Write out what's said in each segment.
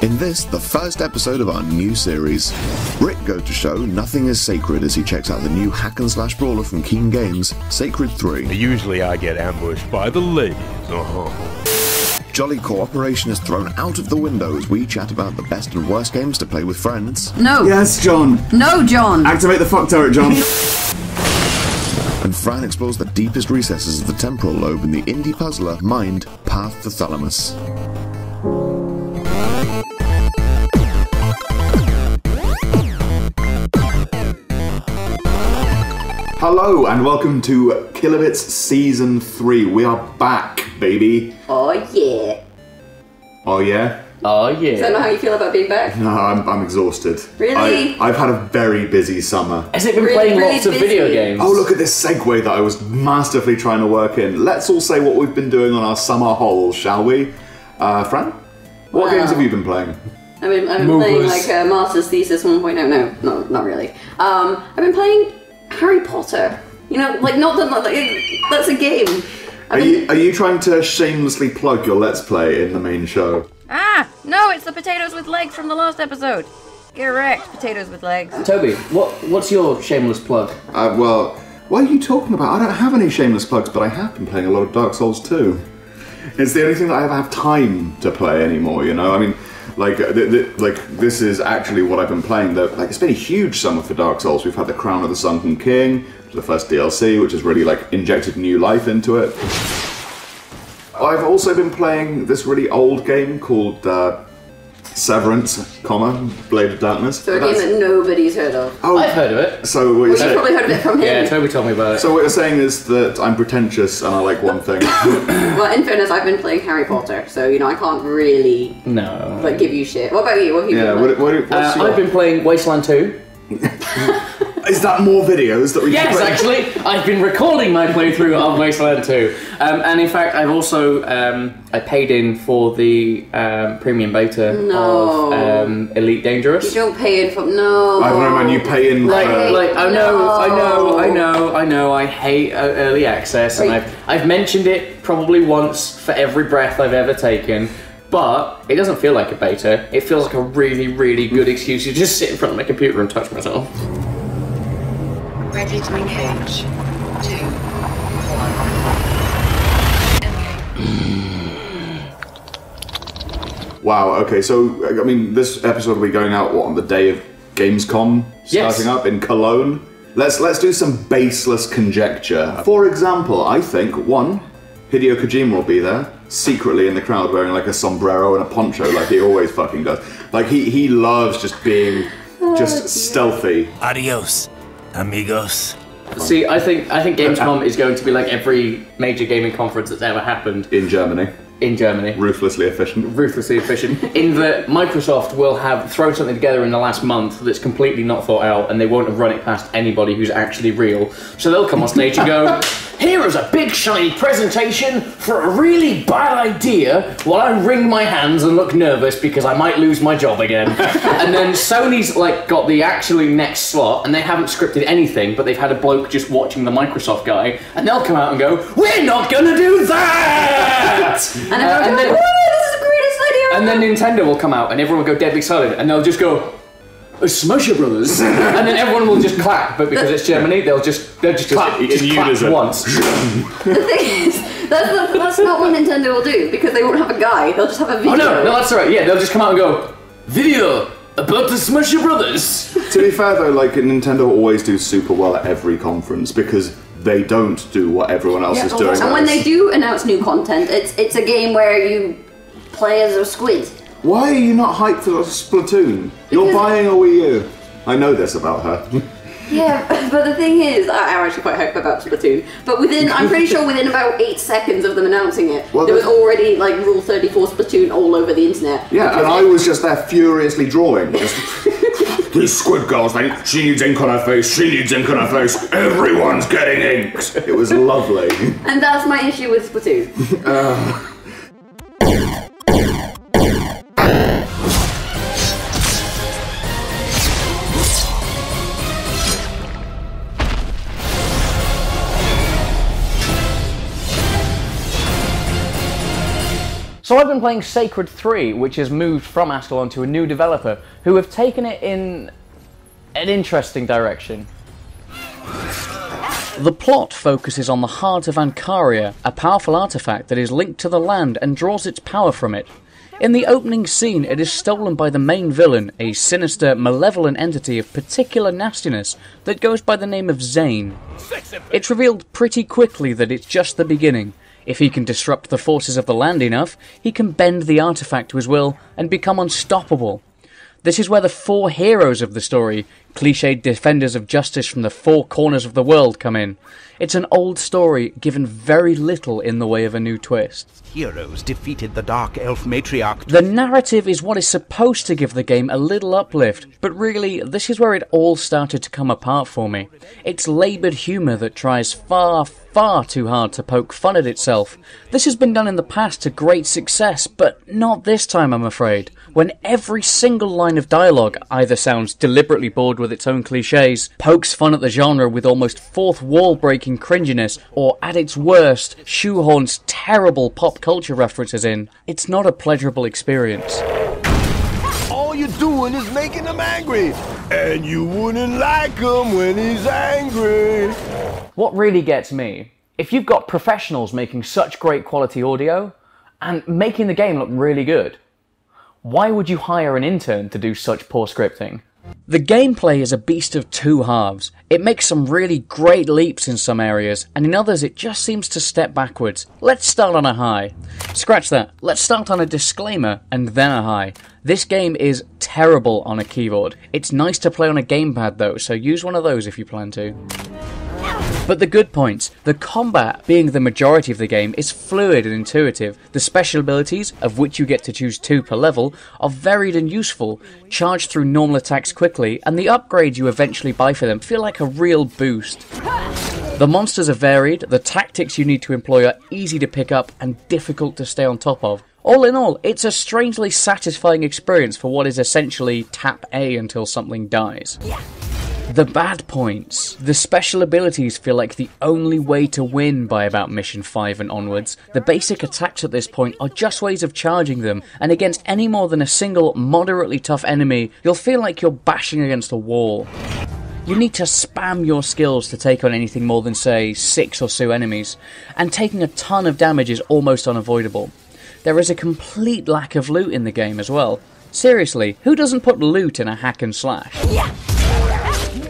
In this, the first episode of our new series, Rick goes to show nothing is sacred as he checks out the new hack-and-slash brawler from Keen Games, Sacred 3. Usually I get ambushed by the ladies. Jolly cooperation is thrown out of the window as we chat about the best and worst games to play with friends. No. Yes, John. No, John. Activate the fuck turret, John. And Fran explores the deepest recesses of the temporal lobe in the indie puzzler Mind, Path to Thalamus. Hello and welcome to Kilobits Season 3. We are back, baby. Oh yeah. Oh yeah? Oh yeah. Is that not how you feel about being back? No, I'm exhausted. Really? I've had a very busy summer. Has it been Really, playing really lots of busy. video games? Oh, look at this segue that I was masterfully trying to work in. Let's all say what we've been doing on our summer hole, shall we? Fran? What games have you been playing? I've been playing like Master's Thesis 1.0. No, not really. I've been playing Harry Potter. You know, like that's a game. Are you trying to shamelessly plug your Let's Play in the main show? Ah, no, it's the potatoes with legs from the last episode. Correct, potatoes with legs. Toby, what's your shameless plug? Well, what are you talking about? I don't have any shameless plugs, but I have been playing a lot of Dark Souls 2. It's the only thing that I ever have time to play anymore, you know? I mean, like this is actually what I've been playing. Like, it's been a huge summer for Dark Souls. We've had the Crown of the Sunken King, which is the first DLC, which has really like injected new life into it. I've also been playing this really old game called Severance, Blade of Darkness. So a game that nobody's heard of. Oh, I've heard of it. So what Well, you're you saying? probably heard of it from him. Yeah, Toby told me about it. So what you're saying is that I'm pretentious and I like one thing. Well, in fairness, I've been playing Harry Potter, so you know I can't really No. like give you shit. What about you? What have you Yeah, been playing? what's your... I've been playing Wasteland 2. Is that more videos that we Yes, can play? actually, I've been recording my playthrough of Wasteland 2. And in fact, I've also I paid in for the premium beta of Elite Dangerous. You don't pay in for no. I don't know, man. You pay in. I know. I hate early access, and I've mentioned it probably once for every breath I've ever taken. But it doesn't feel like a beta. It feels like a really, really good excuse to just sit in front of my computer and touch myself. Ready to engage. 2, 1. Wow. Okay. So I mean, this episode will be going out on the day of Gamescom starting up in Cologne. Let's do some baseless conjecture. For example, I think one, Hideo Kojima will be there, secretly in the crowd wearing like a sombrero and a poncho like he always fucking does. Like he loves just being stealthy. Adios, amigos. See, I think Gamescom is going to be like every major gaming conference that's ever happened. In Germany. Ruthlessly efficient. In that Microsoft will throw something together in the last month that's completely not thought out, and they won't have run it past anybody who's actually real. So they'll come on stage and go, "Here is a big shiny presentation for a really bad idea," while I wring my hands and look nervous because I might lose my job again. And then Sony's like got the actually next slot, and they haven't scripted anything, but they've had a bloke just watching the Microsoft guy, and they'll come out and go, "We're not gonna do that!" And everyone goes, "Whoa, this is the greatest idea!" And then Nintendo will come out and everyone will go deadly silent and they'll just go, "Smusher Brothers," and then everyone will just clap. But because it's Germany, they'll just clap, clap once. The thing is, that's not what Nintendo will do because they won't have a guy. They'll just have a video. Oh no, that's alright. Yeah, they'll just come out and go, "Video about the Smusher Brothers." To be fair though, like Nintendo always do super well at every conference because they don't do what everyone else is doing. And when they do announce new content, it's a game where you play as a squid. Why are you not hyped for Splatoon? You're buying a Wii U. I know this about her. Yeah, but the thing is, I'm actually quite hyped about Splatoon. But I'm pretty sure within about 8 seconds of them announcing it, there was already like Rule 34 Splatoon all over the internet. Yeah, and I was just there furiously drawing. This squid girl's like, she needs ink on her face, she needs ink on her face, everyone's getting inks. It was lovely. And that's my issue with Splatoon. So I've been playing Sacred 3, which has moved from Ascalon to a new developer, who have taken it in an interesting direction. The plot focuses on the heart of Ancaria, a powerful artifact that is linked to the land and draws its power from it. In the opening scene, it is stolen by the main villain, a sinister, malevolent entity of particular nastiness that goes by the name of Zane. It's revealed pretty quickly that it's just the beginning. If he can disrupt the forces of the land enough, he can bend the artifact to his will and become unstoppable. This is where the four heroes of the story, cliched defenders of justice from the four corners of the world, come in. It's an old story given very little in the way of a new twist. Heroes defeated the Dark Elf Matriarch. The narrative is what is supposed to give the game a little uplift, but really, this is where it all started to come apart for me. It's laboured humour that tries far too hard to poke fun at itself. This has been done in the past to great success, but not this time, I'm afraid. When every single line of dialogue either sounds deliberately bored with its own cliches, pokes fun at the genre with almost fourth wall breaking cringiness, or at its worst, shoehorns terrible pop culture references in, it's not a pleasurable experience. All you're doing is making him angry, and you wouldn't like him when he's angry. What really gets me, if you've got professionals making such great quality audio, and making the game look really good, why would you hire an intern to do such poor scripting? The gameplay is a beast of two halves. It makes some really great leaps in some areas, and in others it just seems to step backwards. Let's start on a high. Scratch that. Let's start on a disclaimer, and then a high. This game is terrible on a keyboard. It's nice to play on a gamepad though, so use one of those if you plan to. But the good points, the combat being the majority of the game is fluid and intuitive, the special abilities, of which you get to choose 2 per level, are varied and useful, charge through normal attacks quickly, and the upgrades you eventually buy for them feel like a real boost. The monsters are varied, the tactics you need to employ are easy to pick up and difficult to stay on top of. All in all, it's a strangely satisfying experience for what is essentially tap A until something dies. The bad points. The special abilities feel like the only way to win by about mission 5 and onwards. The basic attacks at this point are just ways of charging them, and against any more than a single moderately tough enemy, you'll feel like you're bashing against a wall. You need to spam your skills to take on anything more than, say, 6 or so enemies, and taking a ton of damage is almost unavoidable. There is a complete lack of loot in the game as well. Seriously, who doesn't put loot in a hack and slash?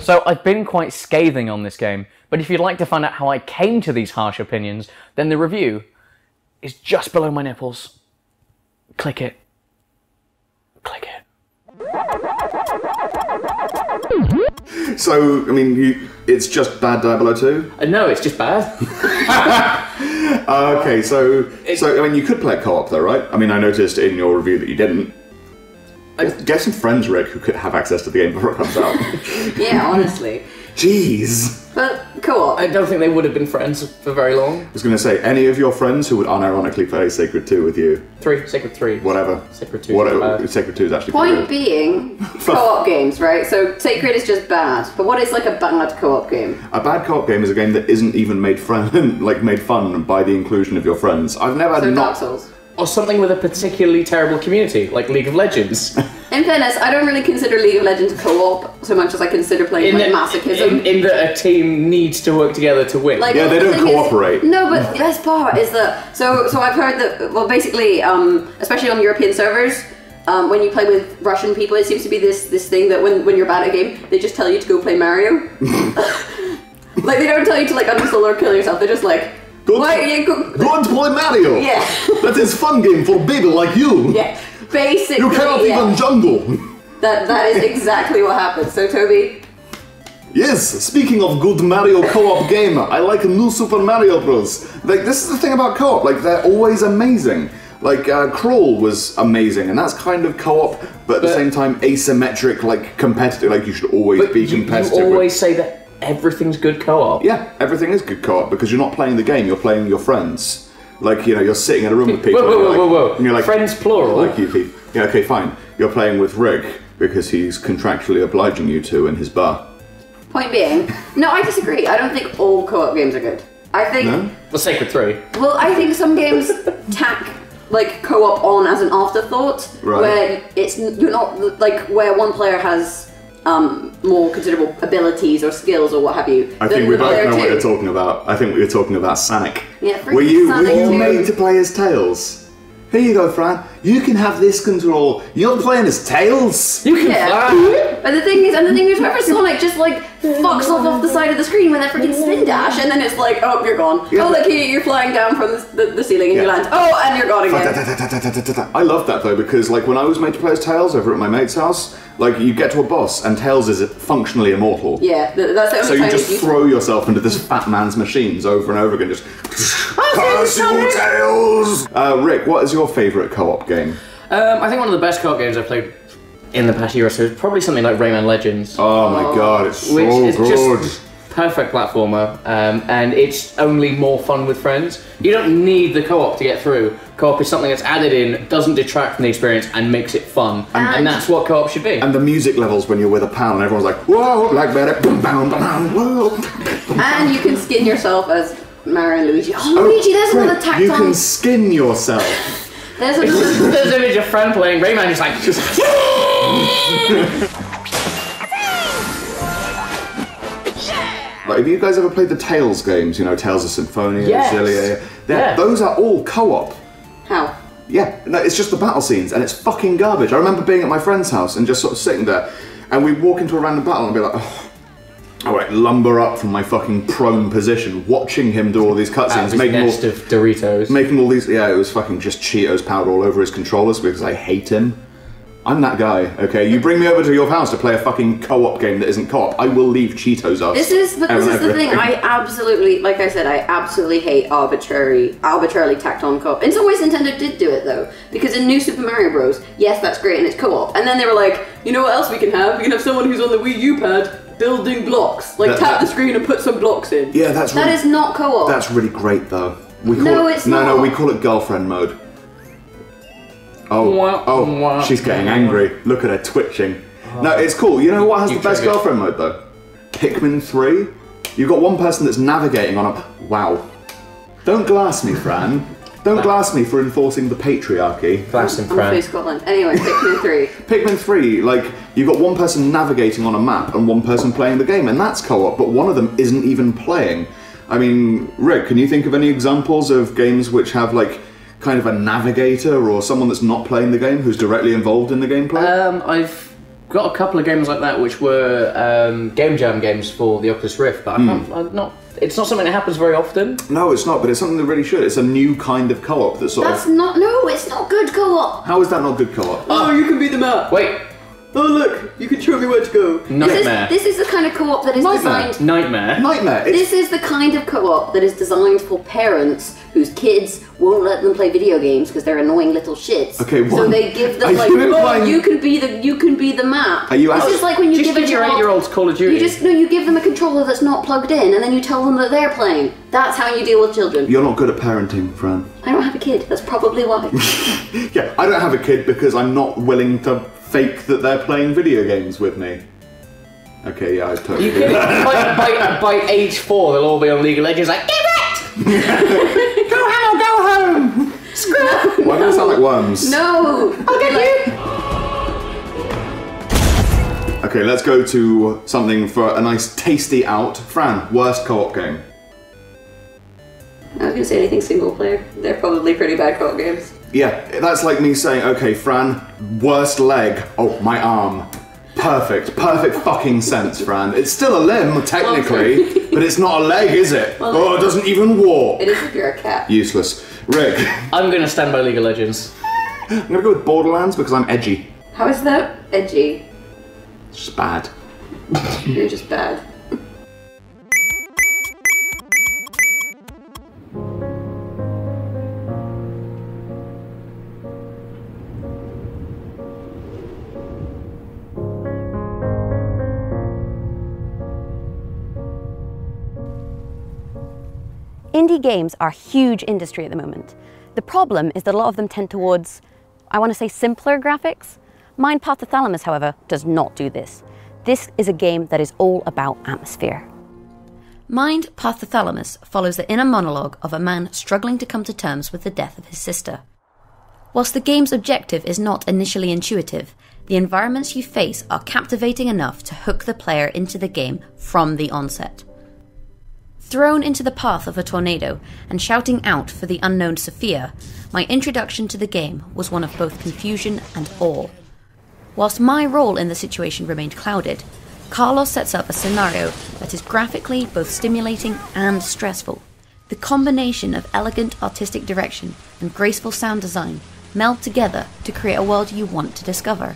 So I've been quite scathing on this game, but if you'd like to find out how I came to these harsh opinions, then the review is just below my nipples. Click it. Click it. So, I mean, it's just bad Diablo 2? No, it's just bad. Okay, so I mean, you could play co-op though, right? I mean, I noticed in your review that you didn't. Get some friends, Rick, who could have access to the game before it comes out. Yeah, honestly. Jeez. But co-op. I don't think they would have been friends for very long. I was going to say, any of your friends who would unironically play Sacred 2 with you? Sacred 3. Whatever. Sacred 2. Sacred 2 is actually Point being, co-op games, right? So Sacred is just bad. But what is like a bad co-op game? A bad co-op game is a game that isn't even made fun by the inclusion of your friends. I've never so Dark Souls. Or something with a particularly terrible community, like League of Legends. In fairness, I don't really consider League of Legends co-op so much as I consider playing masochism. In that a team needs to work together to win. Like, yeah, they don't cooperate. No, but the best part is that... So I've heard that, well, basically, especially on European servers, when you play with Russian people, it seems to be this thing that when you're bad at a game, they just tell you to go play Mario. Like, they don't tell you to, like, uninstall or kill yourself, they're just like... Go and play Mario! Yeah. That is fun game for people like you! Yeah, basically, you cannot even jungle! That is exactly what happens. So, Toby? Yes, speaking of good Mario co-op game, I like New Super Mario Bros. Like, this is the thing about co-op, like, they're always amazing. Like, Crawl was amazing, and that's kind of co-op, but at the same time asymmetric, like, competitive, like, you should always be competitive. You always say that everything's good co-op. Yeah, everything is good co-op because you're not playing the game, you're playing your friends. Like, you know, you're sitting in a room with people. Whoa. And you're like, friends plural. Like you, Pete. Yeah, okay, fine. You're playing with Rick because he's contractually obliging you to in his bar. Point being, no, I disagree. I don't think all co-op games are good. I think... No? Well, Sacred 3. Well, I think some games tack like co-op on as an afterthought, Right. where you're not like where one player has more considerable abilities or skills or what have you. I think we both know what you're talking about. I think we were talking about Sonic. Yeah, freaking were you Sonic made to play as Tails? Here you go, Fran. You can have this control. You're playing as Tails. You can fly. But the thing is, whenever Sonic just like fucks off the side of the screen with that freaking spin dash, and then it's like, oh, you're gone. Yeah. Oh, look, you're flying down from the ceiling and you land. Oh, and you're gone again. I love that though, because like when I was made to play as Tails over at my mate's house, like you get to a boss and Tails is functionally immortal. Yeah, that's the only So time you just throw yourself into this fat man's machines over and over again, just curse you, Tails! Rick, what is your favourite co-op game? I think one of the best co-op games I've played in the past year or so is probably something like Rayman Legends. Oh my god, it's so which is good. just perfect platformer, and it's only more fun with friends. You don't need the co-op to get through. Co-op is something that's added in, doesn't detract from the experience, and makes it fun. And that's what co-op should be. And the music levels when you're with a pal and everyone's like, whoa, Blackberry, boom, boom, boom, whoa. And you can skin yourself as Mario and Luigi. Oh, Luigi, there's another tacked You on. can skin yourself. There's another. There's an image of Fran playing Rayman, just like... Like, have you guys ever played the Tales games? You know, Tales of Symphonia, Yes. Xillia. Yeah. Those are all co-op. How? Yeah, no, it's just the battle scenes, and it's fucking garbage. I remember being at my friend's house and just sort of sitting there, and we'd walk into a random battle and be like, oh, all right, lumber up from my fucking prone position, watching him do all these cutscenes, making nest of Doritos. making all these. Yeah, it was fucking just Cheetos powder all over his controllers because I hate him. I'm that guy, okay? You bring me over to your house to play a fucking co-op game that isn't co-op, I will leave Cheetos us. This is the thing. I absolutely, like I said, I absolutely hate arbitrarily tacked on co-op. In some ways, Nintendo did do it though, because in New Super Mario Bros, yes, that's great and it's co-op. And then they were like, you know what else we can have? We can have someone who's on the Wii U pad building blocks, like tap the screen and put some blocks in. Yeah, that is not co-op. That's really great though. We call No, it, it's not. No, we call it girlfriend mode. Oh, she's getting angry. Look at her twitching. No, it's cool. You know what has the best girlfriend mode though? Pikmin 3. You've got one person that's navigating on a... Wow. Don't glass me, Fran. Don't glass me for enforcing the patriarchy. Glass him, I'm Fran. free Scotland. Anyway, Pikmin 3. Pikmin 3, like, you've got one person navigating on a map and one person playing the game, and that's co-op, but one of them isn't even playing. I mean, Rick, can you think of any examples of games which have, like, kind of a navigator or someone that's not playing the game who's directly involved in the gameplay? I've got a couple of games like that which were Game Jam games for the Oculus Rift, but it's not something that happens very often. No, it's not, but it's something that really should. It's a new kind of co-op that's sort That's of... not. No, it's not good co-op. How is that not good co-op? Oh, you can be the map. Wait, Oh, look, you can show me where to go. Nightmare. This is the kind of co-op that is designed. Nightmare. Nightmare. This is the kind of co-op that is designed for parents whose kids won't let them play video games because they're annoying little shits. Okay, so they give them Are like, you oh, implying- you can be the map. Are you This actually- is like when you Just give a give your child 8-year-olds Call of Duty. you give them a controller that's not plugged in, and then you tell them that they're playing. That's how you deal with children. You're not good at parenting, Fran. I don't have a kid. That's probably why. Yeah, I don't have a kid because I'm not willing to fake that they're playing video games with me. Okay, yeah, I totally You can, by age 4, they'll all be on League of Legends like, give it! Go home, go home! Screw it! Why do they sound like worms? No. I'll get you! Okay, let's go to something for a nice tasty out. Fran, worst co-op game. I was gonna say anything single player. They're probably pretty bad co-op games. Yeah, that's like me saying, okay, Fran, worst leg. Oh, my arm. Perfect fucking sense, Fran. It's still a limb, technically, but it's not a leg, is it? Oh, it doesn't even walk. It is if you're a cat. Useless. Rick. I'm gonna stand by League of Legends. I'm gonna go with Borderlands because I'm edgy. How is that edgy? It's just bad. You're just bad. Indie games are a huge industry at the moment. The problem is that a lot of them tend towards, I want to say, simpler graphics. Mind Path to Thalamus, however, does not do this. This is a game that is all about atmosphere. Mind Path to Thalamus follows the inner monologue of a man struggling to come to terms with the death of his sister. Whilst the game's objective is not initially intuitive, the environments you face are captivating enough to hook the player into the game from the onset. Thrown into the path of a tornado and shouting out for the unknown Sophia, my introduction to the game was one of both confusion and awe. Whilst my role in the situation remained clouded, Carlos sets up a scenario that is graphically both stimulating and stressful. The combination of elegant artistic direction and graceful sound design meld together to create a world you want to discover.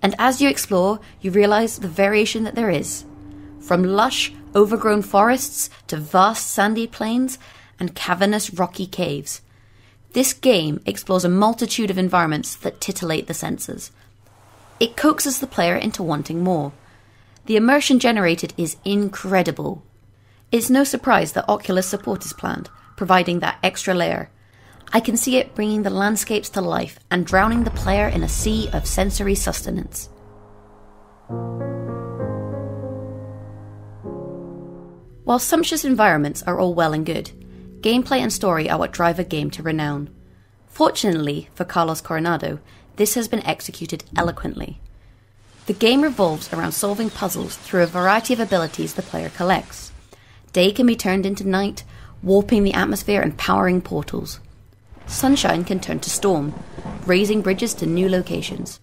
And as you explore, you realise the variation that there is. From lush, overgrown forests to vast sandy plains and cavernous rocky caves. This game explores a multitude of environments that titillate the senses. It coaxes the player into wanting more. The immersion generated is incredible. It's no surprise that Oculus support is planned, providing that extra layer. I can see it bringing the landscapes to life and drowning the player in a sea of sensory sustenance. While sumptuous environments are all well and good, gameplay and story are what drive a game to renown. Fortunately for Carlos Coronado, this has been executed eloquently. The game revolves around solving puzzles through a variety of abilities the player collects. Day can be turned into night, warping the atmosphere and powering portals. Sunshine can turn to storm, raising bridges to new locations.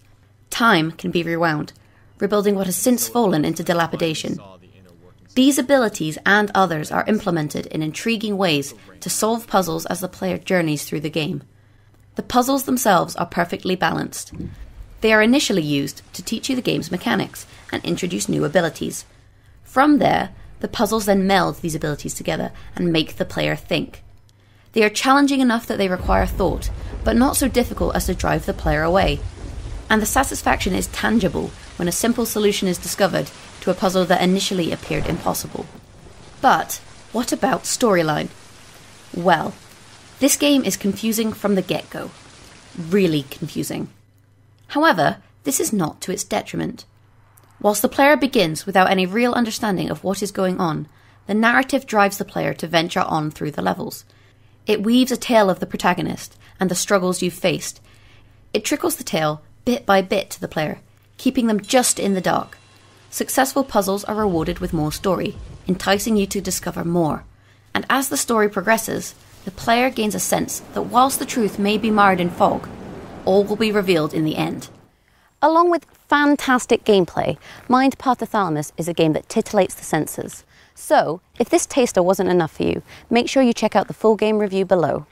Time can be rewound, rebuilding what has since fallen into dilapidation. These abilities and others are implemented in intriguing ways to solve puzzles as the player journeys through the game. The puzzles themselves are perfectly balanced. They are initially used to teach you the game's mechanics and introduce new abilities. From there, the puzzles then meld these abilities together and make the player think. They are challenging enough that they require thought, but not so difficult as to drive the player away. And the satisfaction is tangible when a simple solution is discovered to a puzzle that initially appeared impossible. But what about storyline? Well, this game is confusing from the get-go. Really confusing. However, this is not to its detriment. Whilst the player begins without any real understanding of what is going on, the narrative drives the player to venture on through the levels. It weaves a tale of the protagonist and the struggles you've faced. It trickles the tale bit by bit to the player, keeping them just in the dark. Successful puzzles are rewarded with more story, enticing you to discover more. And as the story progresses, the player gains a sense that whilst the truth may be marred in fog, all will be revealed in the end. Along with fantastic gameplay, Mind Path to Thalamus is a game that titillates the senses. So, if this taster wasn't enough for you, make sure you check out the full game review below.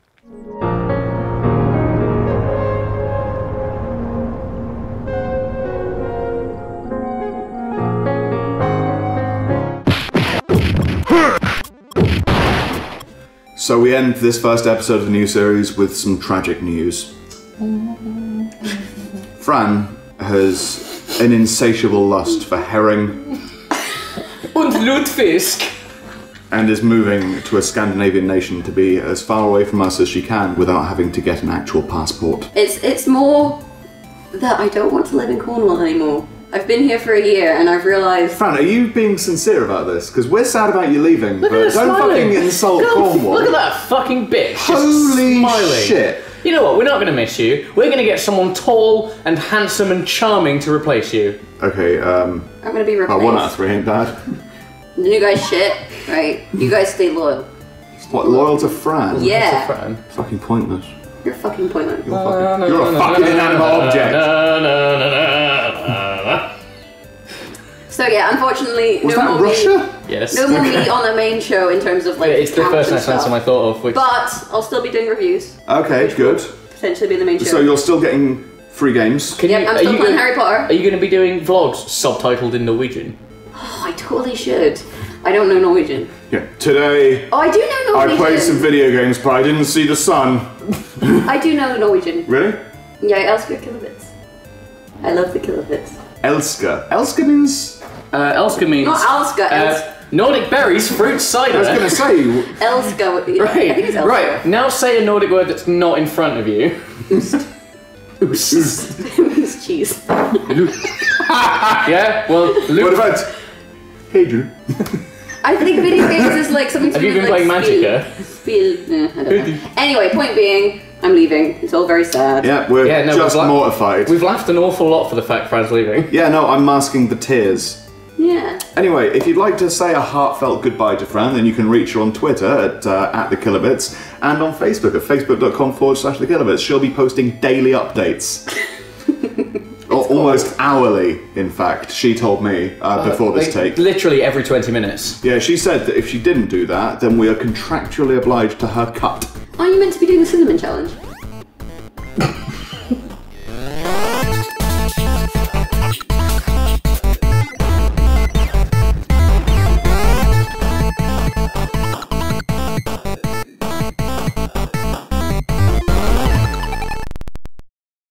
So we end this first episode of the new series with some tragic news. Fran has an insatiable lust for herring und Lutefisk and is moving to a Scandinavian nation to be as far away from us as she can without having to get an actual passport. It's more that I don't want to live in Cornwall anymore. I've been here for a year and I've realised... Fran, are you being sincere about this? Because we're sad about you leaving, but don't fucking insult Cornwall. Look at that fucking bitch. Holy smiling. Shit. You know what, we're not going to miss you. We're going to get someone tall and handsome and charming to replace you. Okay, I'm going to be replaced. 1 out of 3 ain't bad. The new guy's shit, right? You guys stay loyal. What, loyal to Fran? Yeah. To Fran. Fucking pointless. You're fucking pointless. You're a fucking inanimate object. So yeah, unfortunately, Was no that more Russia? Yes. No more me on the main show in terms of like. Yeah, it's the first national anthem I thought of. Which... But I'll still be doing reviews. Okay, good. Potentially be in the main show. So you're still getting free games? Yep, I'm still playing Harry Potter. Are you going to be doing vlogs subtitled in Norwegian? Oh, I totally should. I don't know Norwegian. Yeah. Today. Oh, I do know Norwegian. I played some video games, but I didn't see the sun. I do know Norwegian. Really? Yeah, I elsker kilobits. I love the kilobits. Elsker. Elsker means. Elsker means... Not Alska, Nordic berries, fruit cider. I was going to say... Elska. Right, I think it's Elska. right. Now say a Nordic word that's not in front of you. Oost. Oost cheese. Yeah, well... What about... Hegel? I think video games is like something to Have do you been with playing like Magicka? Spiel. I don't know. Anyway, point being, I'm leaving. It's all very sad. Yeah, we're just mortified. We've laughed an awful lot for the fact Fran's leaving. Yeah, no, I'm masking the tears. Yeah. Anyway, if you'd like to say a heartfelt goodbye to Fran, then you can reach her on Twitter at @thekilobits and on Facebook at facebook.com/thekilobits. She'll be posting daily updates. Or almost hourly, in fact, she told me before this take. Literally every 20 minutes. Yeah, she said that if she didn't do that, then we are contractually obliged to her cut. Are you meant to be doing the cinnamon challenge?